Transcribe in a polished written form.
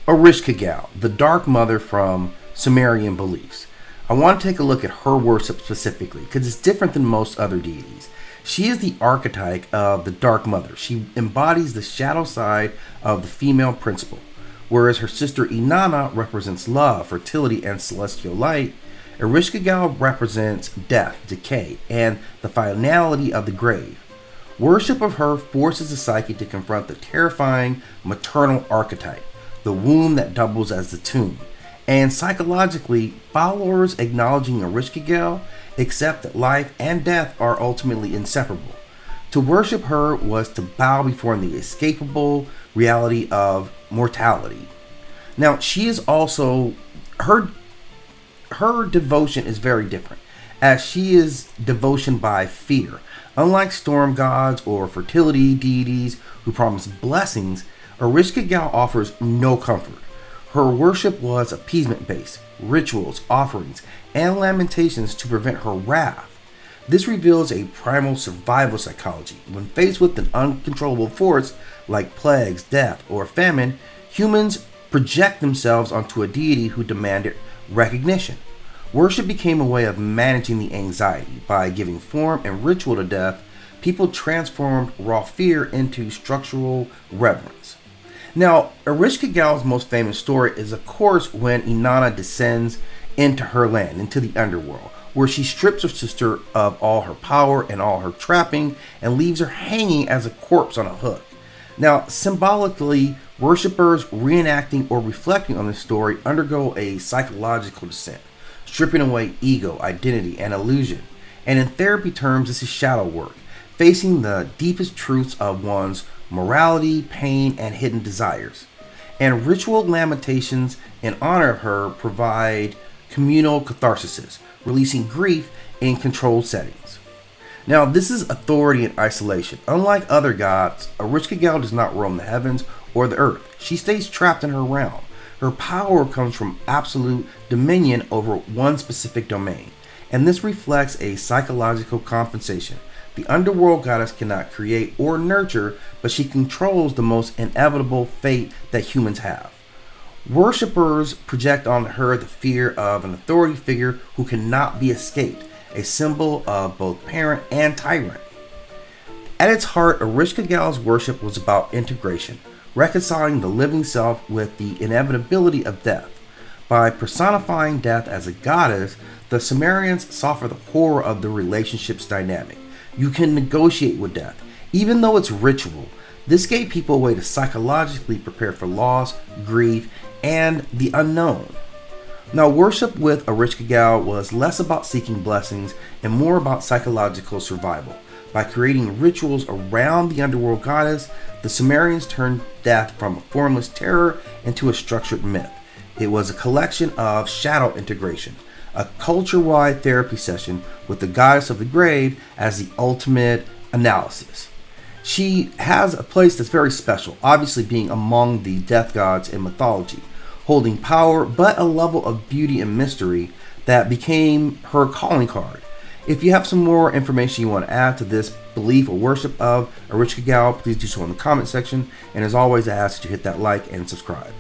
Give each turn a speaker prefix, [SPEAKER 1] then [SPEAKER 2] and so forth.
[SPEAKER 1] Ereshkigal, the Dark Mother from Sumerian beliefs. I want to take a look at her worship specifically because it's different than most other deities. She is the archetype of the Dark Mother. She embodies the shadow side of the female principle. Whereas her sister Inanna represents love, fertility, and celestial light, Ereshkigal represents death, decay, and the finality of the grave. Worship of her forces the psyche to confront the terrifying maternal archetype, the womb that doubles as the tomb. And psychologically, followers acknowledging Ereshkigal accept that life and death are ultimately inseparable. To worship her was to bow before the inescapable reality of mortality. Now, she is also, her devotion is very different, as she is devotion by fear. Unlike storm gods or fertility deities who promise blessings, Ereshkigal offers no comfort. Her worship was appeasement based, rituals, offerings, and lamentations to prevent her wrath. This reveals a primal survival psychology. When faced with an uncontrollable force like plagues, death, or famine, humans project themselves onto a deity who demanded recognition. Worship became a way of managing the anxiety. By giving form and ritual to death, people transformed raw fear into structural reverence. Now, Ereshkigal's most famous story is, of course, when Inanna descends into her land, into the Underworld, where she strips her sister of all her power and all her trapping and leaves her hanging as a corpse on a hook. Now, symbolically, worshippers reenacting or reflecting on this story undergo a psychological descent, stripping away ego, identity, and illusion. And in therapy terms, this is shadow work, facing the deepest truths of one's morality, pain, and hidden desires. And ritual lamentations in honor of her provide communal catharsis, releasing grief in controlled settings. Now, this is authority in isolation. Unlike other gods, Ereshkigal does not roam the heavens or the earth. She stays trapped in her realm. Her power comes from absolute dominion over one specific domain, and this reflects a psychological compensation. The underworld goddess cannot create or nurture, but she controls the most inevitable fate that humans have. Worshippers project on her the fear of an authority figure who cannot be escaped, a symbol of both parent and tyrant. At its heart, Ereshkigal's worship was about integration, reconciling the living self with the inevitability of death. By personifying death as a goddess, the Sumerians saw for the horror of the relationship's dynamic. You can negotiate with death, even though it's ritual. This gave people a way to psychologically prepare for loss, grief, and the unknown. Now, worship with Ereshkigal was less about seeking blessings and more about psychological survival. By creating rituals around the underworld goddess, the Sumerians turned death from a formless terror into a structured myth. It was a collection of shadow integration, a culture-wide therapy session with the goddess of the grave as the ultimate analysis. She has a place that's very special, obviously being among the death gods in mythology, holding power but a level of beauty and mystery that became her calling card. If you have some more information you want to add to this belief or worship of Ereshkigal, please do so in the comment section. And as always, I ask that you hit that like and subscribe.